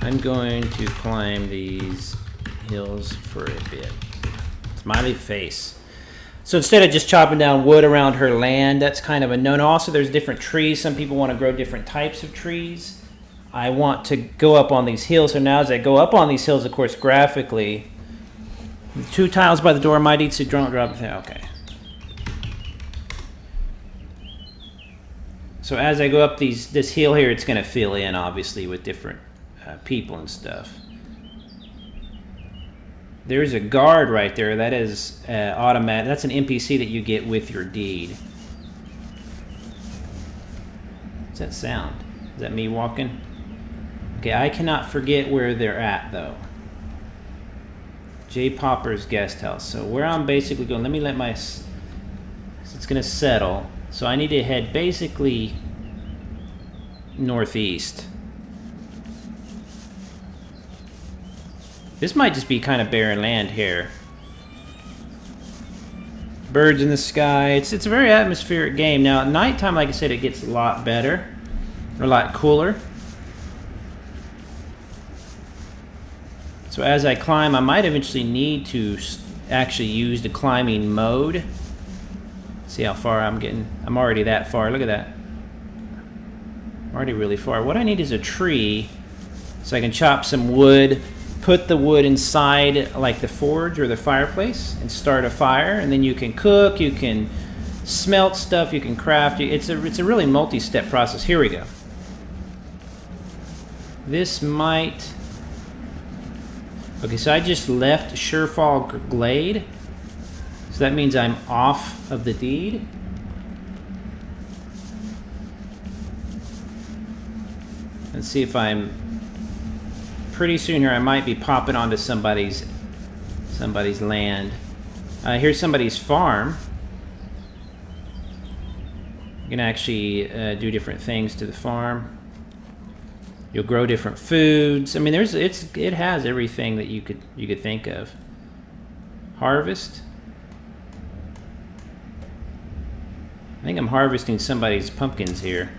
I'm going to climb these hills for a bit. Smiley face. So instead of just chopping down wood around her land, that's kind of a no-no. Also, there's different trees. Some people want to grow different types of trees. I want to go up on these hills. So now as I go up on these hills, of course, graphically, 2 tiles by the door might eat, so don't drop it. Okay. So as I go up this hill here, it's going to fill in, obviously, with different people and stuff. There's a guard right there. That is automatic. That's an NPC that you get with your deed. What's that sound? Is that me walking? Okay, I cannot forget where they're at, though. J. Popper's guest house. So where I'm basically going, let me let my... So it's going to settle. So I need to head basically northeast. This might just be kind of barren land here. Birds in the sky. It's a very atmospheric game. Now at nighttime, like I said, it gets a lot better. Or a lot cooler. So as I climb, I might eventually need to actually use the climbing mode. See how far I'm getting. I'm already that far. Look at that. I'm already really far. What I need is a tree so I can chop some wood, put the wood inside like the forge or the fireplace and start a fire, and then you can cook, you can smelt stuff, you can craft. It's a really multi-step process. Here we go. This might... Okay, so I just left Surefall Glade. So that means I'm off of the deed. Let's see if I'm... Pretty soon here I might be popping onto somebody's land. Here's somebody's farm. You can actually do different things to the farm. You'll grow different foods. I mean, it has everything that you could think of. Harvest. I think I'm harvesting somebody's pumpkins here.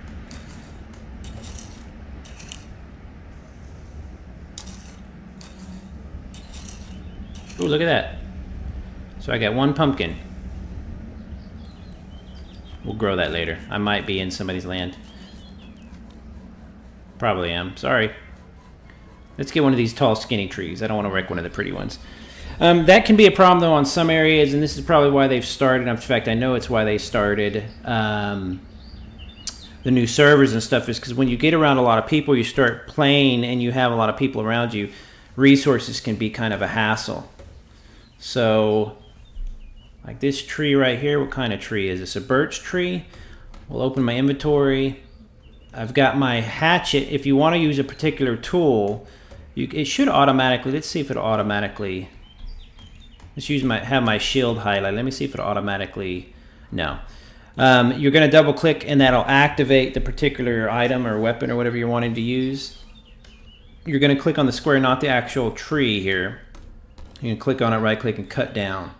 Oh, look at that. So I got 1 pumpkin. We'll grow that later. I might be in somebody's land. Probably am. Sorry. Let's get one of these tall, skinny trees. I don't want to wreck one of the pretty ones. That can be a problem, though, on some areas, and this is probably why they've started. In fact, I know it's why they started the new servers and stuff, is because when you get around a lot of people, you start playing, and you have a lot of people around you, resources can be kind of a hassle. So, like this tree right here, what kind of tree is this? A birch tree? We'll open my inventory. I've got my hatchet. If you want to use a particular tool, it should automatically, let's see if it automatically, let's have my shield highlight. Let me see if it automatically, no. You're going to double click and that'll activate the particular item or weapon or whatever you're wanting to use. You're going to click on the square, not the actual tree here. You can click on it, right click and cut down.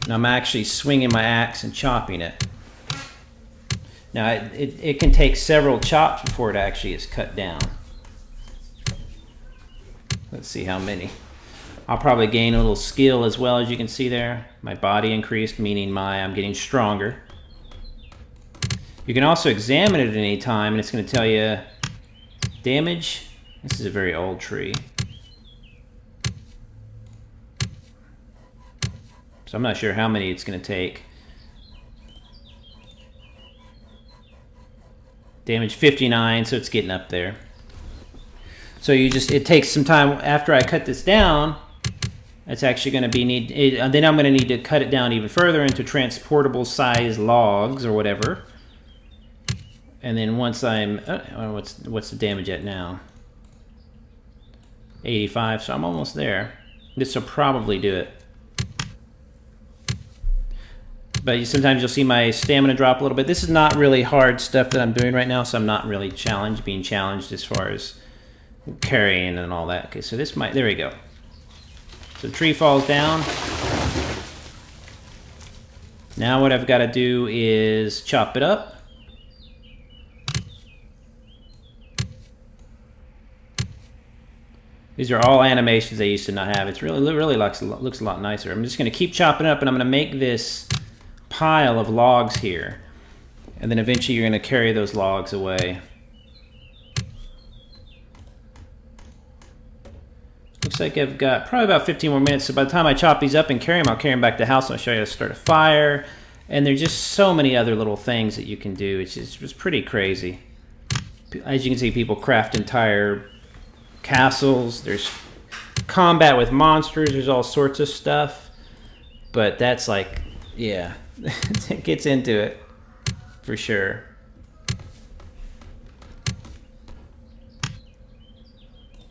Now I'm actually swinging my axe and chopping it. Now it can take several chops before it actually is cut down. Let's see how many. I'll probably gain a little skill as well, as you can see there. My body increased, meaning I'm getting stronger. You can also examine it at any time, and it's going to tell you damage. This is a very old tree. So I'm not sure how many it's going to take. Damage 59, so it's getting up there. So it takes some time after I cut this down. It's actually going to be then I'm going to need to cut it down even further into transportable size logs or whatever. And then once I'm, what's the damage at now? 85, so I'm almost there. This will probably do it. But sometimes you'll see my stamina drop a little bit. This is not really hard stuff that I'm doing right now, so I'm not really being challenged as far as carrying and all that. Okay, so this might, there we go. So the tree falls down. Now what I've got to do is chop it up. These are all animations I used to not have. It's really looks a lot nicer. I'm just going to keep chopping up, and I'm going to make this pile of logs here. And then eventually you're going to carry those logs away. Looks like I've got probably about 15 more minutes. So by the time I chop these up and carry them, I'll carry them back to the house and I'll show you how to start a fire. And there's just so many other little things that you can do. It's pretty crazy. As you can see, people craft entire castles. There's combat with monsters. There's all sorts of stuff. But that's like, yeah, it gets into it for sure.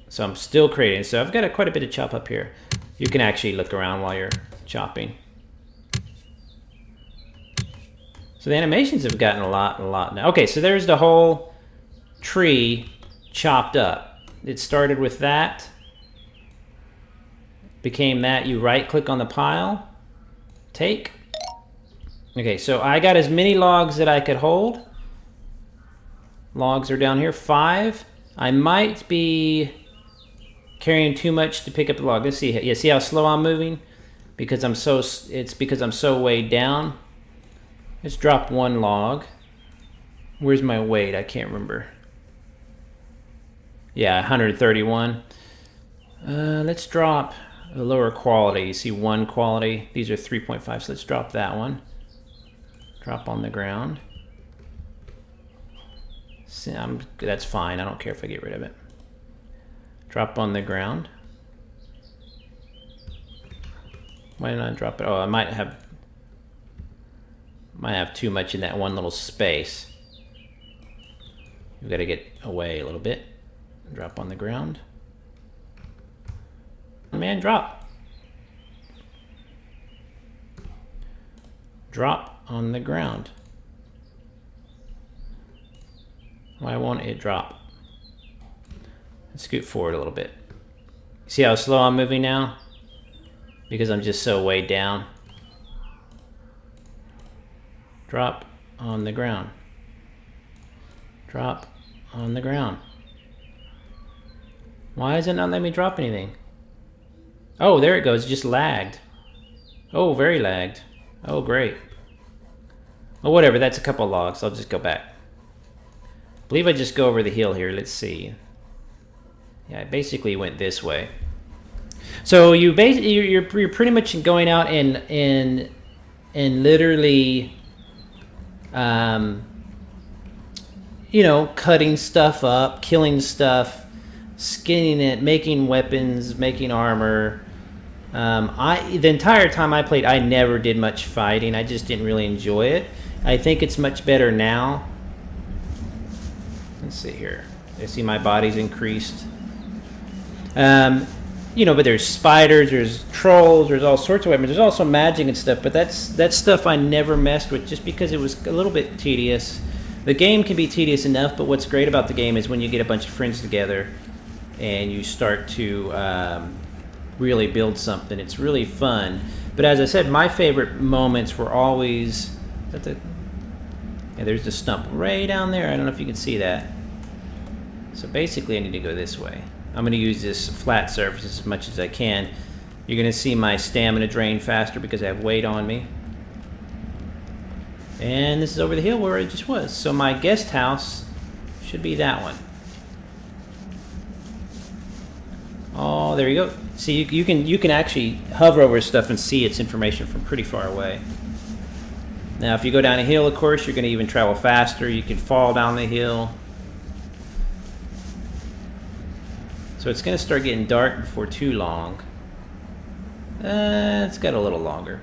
So I'm still creating. So I've got quite a bit of chop up here. You can actually look around while you're chopping. So the animations have gotten a lot now. Okay, so there's the whole tree chopped up. It started with that. Became that. You right click on the pile. Take. Okay, so I got as many logs that I could hold. Logs are down here, 5. I might be carrying too much to pick up the log. Let's see. Yeah, see how slow I'm moving? Because it's because I'm so weighed down. Let's drop 1 log. Where's my weight? I can't remember. Yeah, 131. Let's drop a lower quality. You see 1 quality. These are 3.5, so let's drop that one. Drop on the ground. See, that's fine. I don't care if I get rid of it. Drop on the ground. Why didn't I drop it? Oh, I might have too much in that one little space. We've got to get away a little bit. Drop on the ground. Man, drop. Drop on the ground. Why won't it drop? Let's scoot forward a little bit. See how slow I'm moving now? Because I'm just so weighed down. Drop on the ground. Drop on the ground. Why is it not letting me drop anything? Oh, there it goes. It just lagged. Oh, very lagged. Oh, great. Oh, whatever. That's a couple of logs. I'll just go back. I believe I just go over the hill here. Let's see. Yeah, it basically went this way. So you're pretty much going out and literally, you know, cutting stuff up, killing stuff, skinning it, making weapons, making armor. The entire time I played, I never did much fighting. I just didn't really enjoy it. I think it's much better now. Let's see here. I see my body's increased. You know, but there's spiders, there's trolls, there's all sorts of weapons. There's also magic and stuff, but that's stuff I never messed with just because it was a little bit tedious. The game can be tedious enough, but what's great about the game is when you get a bunch of friends together and you start to really build something. It's really fun. But as I said, my favorite moments were always... yeah, there's the stump way down there. I don't know if you can see that. So basically I need to go this way. I'm going to use this flat surface as much as I can. You're going to see my stamina drain faster because I have weight on me. And this is over the hill where it just was. So my guest house should be that one. Oh, there you go. See, you can actually hover over stuff and see its information from pretty far away. Now, if you go down a hill, of course, you're going to even travel faster. You can fall down the hill. So it's going to start getting dark before too long. It's got a little longer.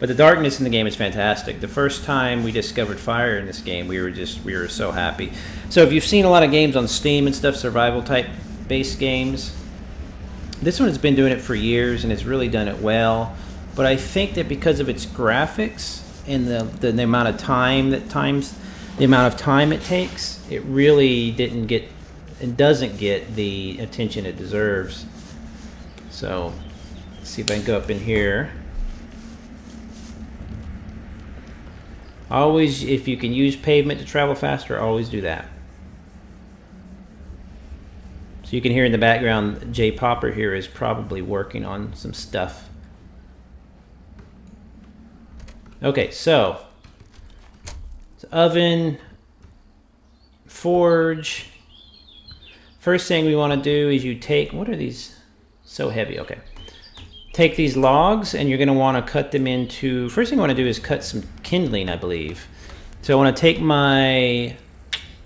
But the darkness in the game is fantastic. The first time we discovered fire in this game, we were so happy. So if you've seen a lot of games on Steam and stuff, survival type based games, this one has been doing it for years and has really done it well. But I think that because of its graphics and the amount of time it takes, it really didn't get and doesn't get the attention it deserves. So let's see if I can go up in here. Always, if you can use pavement to travel faster, always do that. So you can hear in the background, Jay Popper here is probably working on some stuff. Okay, so it's oven, forge. First thing we want to do is you take, what are these? So heavy, okay. Take these logs and you're going to want to cut them into, first thing I want to do is cut some kindling, I believe. So I want to take my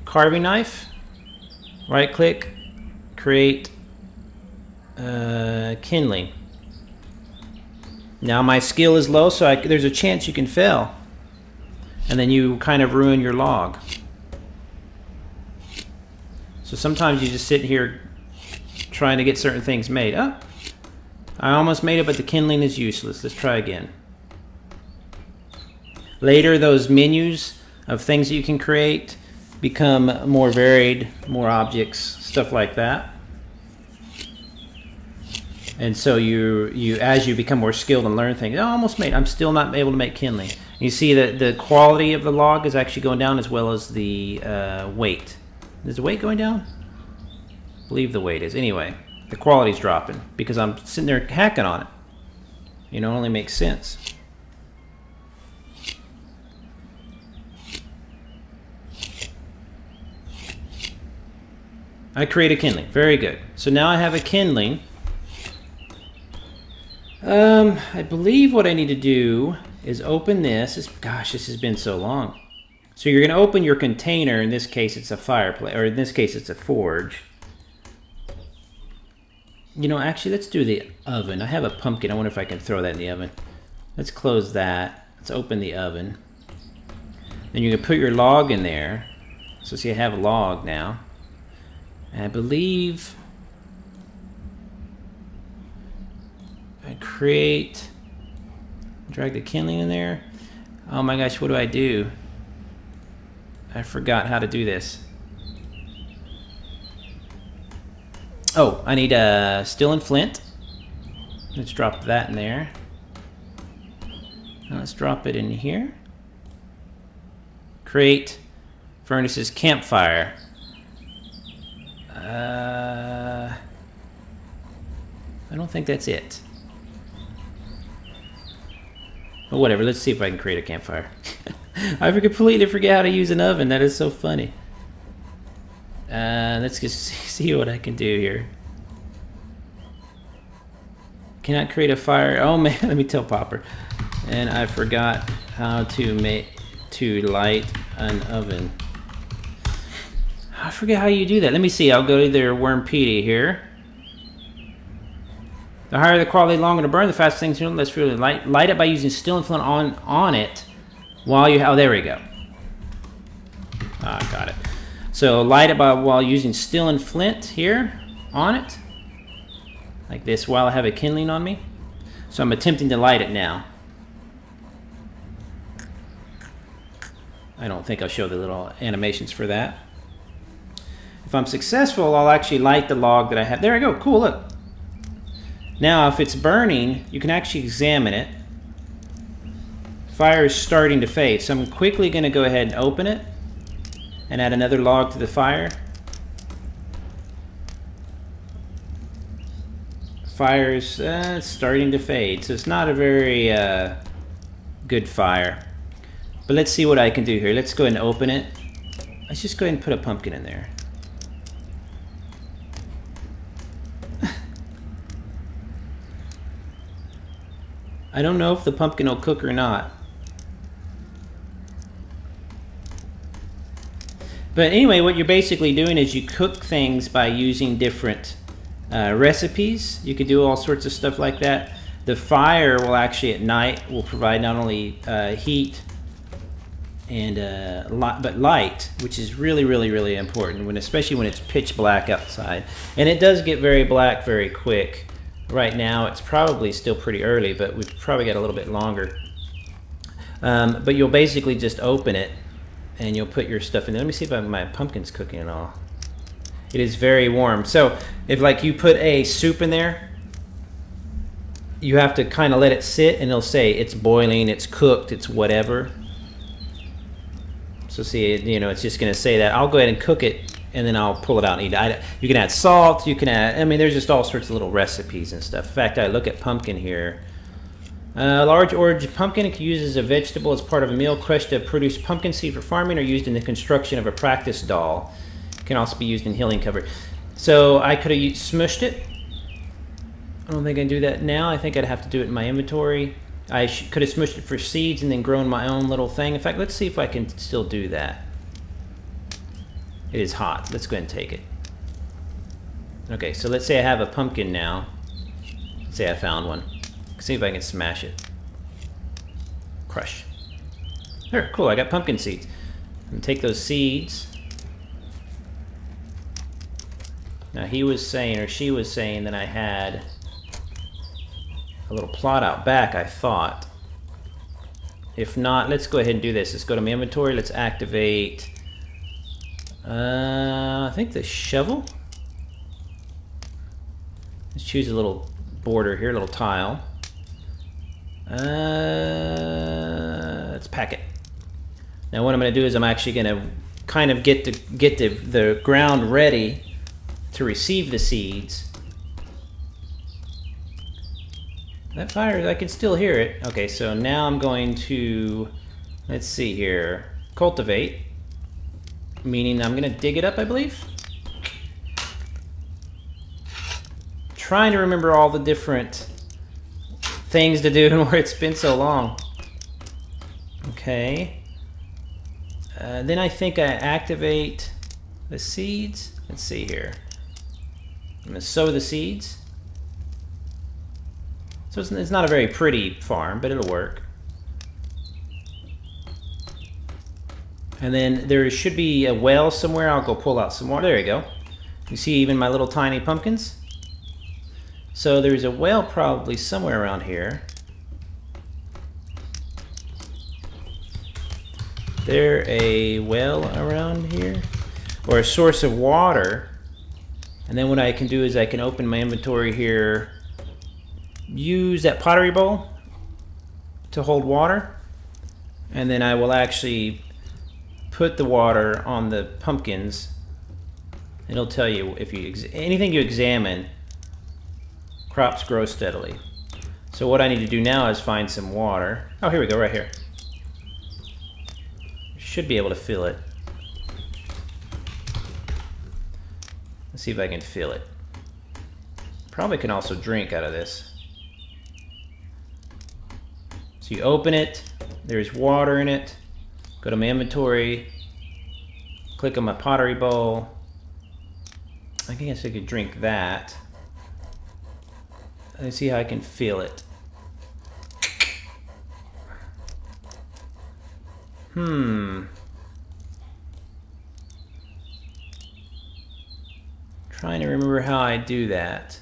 carving knife, right click, create kindling. Now my skill is low, so there's a chance you can fail. And then you kind of ruin your log. So sometimes you just sit here trying to get certain things made. Oh, I almost made it, but the kindling is useless. Let's try again. Later, those menus of things that you can create become more varied, more objects, stuff like that. And so you as you become more skilled and learn things, oh, I almost made it. I'm still not able to make kindling. You see that the quality of the log is actually going down as well as the weight. Is the weight going down? I believe the weight is. Anyway, the quality's dropping because I'm sitting there hacking on it. You know, it only makes sense. I create a kindling. Very good. So now I have a kindling. I believe what I need to do is open this. Gosh, this has been so long. So you're going to open your container. In this case, it's a fireplace, or in this case, it's a forge. You know, actually, let's do the oven. I have a pumpkin. I wonder if I can throw that in the oven. Let's close that. Let's open the oven. Then you can put your log in there. So see, I have a log now. And I believe I create, drag the kindling in there. Oh my gosh, what do I do? I forgot how to do this. Oh, I need steel and flint. Let's drop that in there. Now let's drop it in here. Create furnaces campfire. I don't think that's it. But whatever, let's see if I can create a campfire. I completely forget how to use an oven. That is so funny. Let's just see what I can do here. Cannot create a fire. Oh man, let me tell Popper. And I forgot how to light an oven. I forget how you do that. Let me see. I'll go to their Wurmpedia here. The higher the quality, the longer to burn. The faster things are less really light. Light it by using steel and flint on it while you. Oh, there we go. Ah, got it. So light it while using steel and flint here on it, like this, while I have a kindling on me. So I'm attempting to light it now. I don't think I'll show the little animations for that. If I'm successful, I'll actually light the log that I have. There I go. Cool. Look. Now, if it's burning, you can actually examine it. Fire is starting to fade, so I'm quickly going to go ahead and open it and add another log to the fire. Fire is starting to fade, so it's not a very good fire. But let's see what I can do here. Let's go ahead and open it. Let's just go ahead and put a pumpkin in there. I don't know if the pumpkin will cook or not. But anyway, what you're basically doing is you cook things by using different recipes. You could do all sorts of stuff like that. The fire will actually at night will provide not only heat and but light, which is really important, especially when it's pitch black outside. And it does get very black very quick. Right now it's probably still pretty early, but we've probably got a little bit longer. But you'll basically just open it and you'll put your stuff in there. Let me see if my pumpkin's cooking and all. It is very warm. So if like you put a soup in there, you have to kind of let it sit and it'll say it's boiling, it's cooked, it's whatever. So see, you know, it's just going to say that. I'll go ahead and cook it and then I'll pull it out and eat it. You can add salt, you can add, I mean, there's just all sorts of little recipes and stuff. In fact, I look at pumpkin here. Large orange pumpkin can use as a vegetable as part of a meal, crushed to produce pumpkin seed for farming or used in the construction of a practice doll. Can also be used in healing cover. So I could have smushed it. I don't think I can do that now. I think I'd have to do it in my inventory. I could have smushed it for seeds and then grown my own little thing. In fact, let's see if I can still do that. It is hot. Let's go ahead and take it. Okay, so let's say I have a pumpkin now. Let's say I found one. Let's see if I can smash it. Crush. There, cool, I got pumpkin seeds. And take those seeds. Now he was saying, or she was saying that I had a little plot out back, I thought. If not, let's go ahead and do this. Let's go to my inventory. Let's activate, I think the shovel. Let's choose a little border here, a little tile. Let's pack it. Now what I'm going to do is I'm actually going to kind of get the ground ready to receive the seeds. That fire, I can still hear it. Okay, so now I'm going to, let's see here, cultivate, meaning I'm going to dig it up, I believe. Trying to remember all the different things to do and where it's been so long. Okay. Then I think I activate the seeds. Let's see here. I'm going to sow the seeds. So it's not a very pretty farm, but it'll work. And then there should be a well somewhere. I'll go pull out some more. There you go. You see even my little tiny pumpkins? So there's a well probably somewhere around here. There a well around here? Or a source of water. And then what I can do is I can open my inventory here, use that pottery bowl to hold water, and then I will actually put the water on the pumpkins. It'll tell you if you anything you examine, crops grow steadily. So what I need to do now is find some water. Oh, here we go, right here. Should be able to fill it. Let's see if I can fill it. Probably can also drink out of this. So you open it, there's water in it. Go to my inventory, click on my pottery bowl. I guess I could drink that. Let's see how I can fill it. Trying to remember how I do that.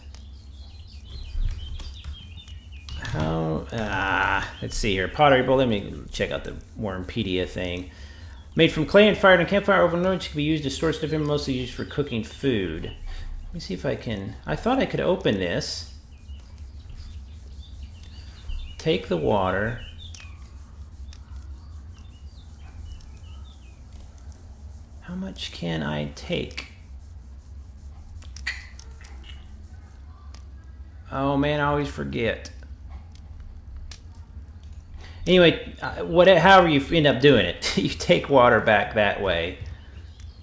Let's see here. Pottery bowl. Let me check out the Wurmpedia thing. Made from clay and fired on campfire overnight, can be used to store stuff in, mostly used for cooking food. Let me see if I can. I thought I could open this. Take the water. How much can I take? Oh man, I always forget. Anyway, however you end up doing it, you take water back that way.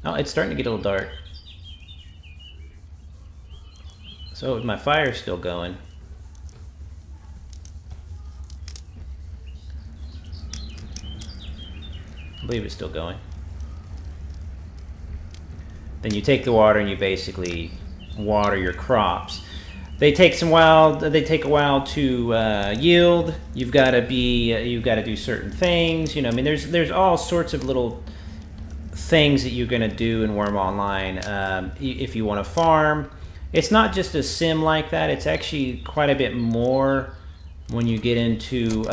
Oh, it's starting to get a little dark. So my fire's still going. believe it's still going. Then you take the water and you basically water your crops. They take a while to yield. You've got to do certain things. You know, I mean, there's all sorts of little things that you're going to do in Wurm Online if you want to farm. It's not just a sim like that. It's actually quite a bit more when you get into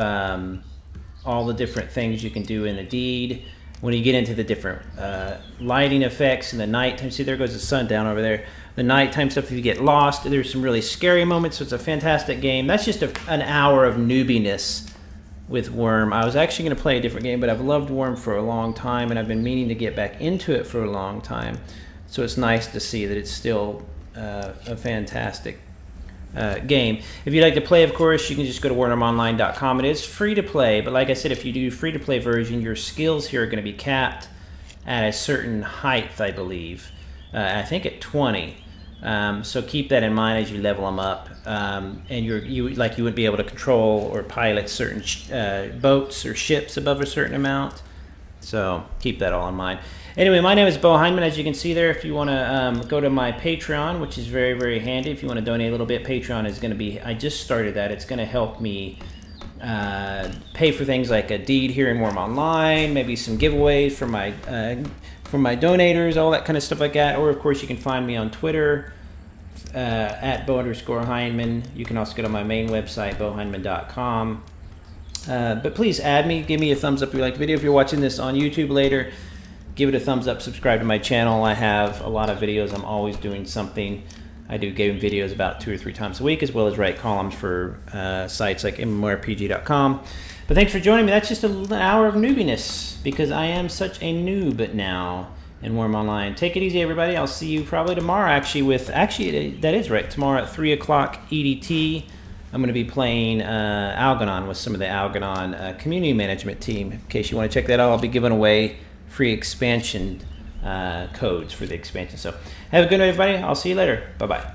all the different things you can do in a deed. When you get into the different lighting effects in the nighttime, see there goes the sun down over there. The nighttime stuff, if you get lost, there's some really scary moments, so it's a fantastic game. That's just an hour of newbiness with Wurm. I was actually going to play a different game, but I've loved Wurm for a long time, and I've been meaning to get back into it for a long time. So it's nice to see that it's still a fantastic game. If you'd like to play, of course, you can just go to wurmonline.com. It is free to play, but like I said, if you do free to play version, your skills here are going to be capped at a certain height, I believe. I think at 20. So keep that in mind as you level them up. And you wouldn't be able to control or pilot certain boats or ships above a certain amount. So keep that all in mind. Anyway, my name is beau-hindman. As you can see there, if you want to go to my Patreon, which is very, very handy. If you want to donate a little bit, Patreon is going to be, I just started that. It's going to help me pay for things like a deed here in Wurm Online, maybe some giveaways for my donators, all that kind of stuff like that. Or, of course, you can find me on Twitter at beau_hindman. You can also go to my main website, beau-hindman.com. But please add me. Give me a thumbs up if you like the video. If you're watching this on YouTube later, give it a thumbs up. Subscribe to my channel. I have a lot of videos. I'm always doing something. I do game videos about 2 or 3 times a week, as well as write columns for sites like mmorpg.com. But thanks for joining me. That's just an hour of newbiness, because I am such a noob now in Wurm Online. Take it easy, everybody. I'll see you probably tomorrow, that is right, tomorrow at 3 o'clock EDT. I'm going to be playing Algonon with some of the Algonon community management team. In case you want to check that out, I'll be giving away free expansion codes for the expansion. So have a good night, everybody. I'll see you later. Bye-bye.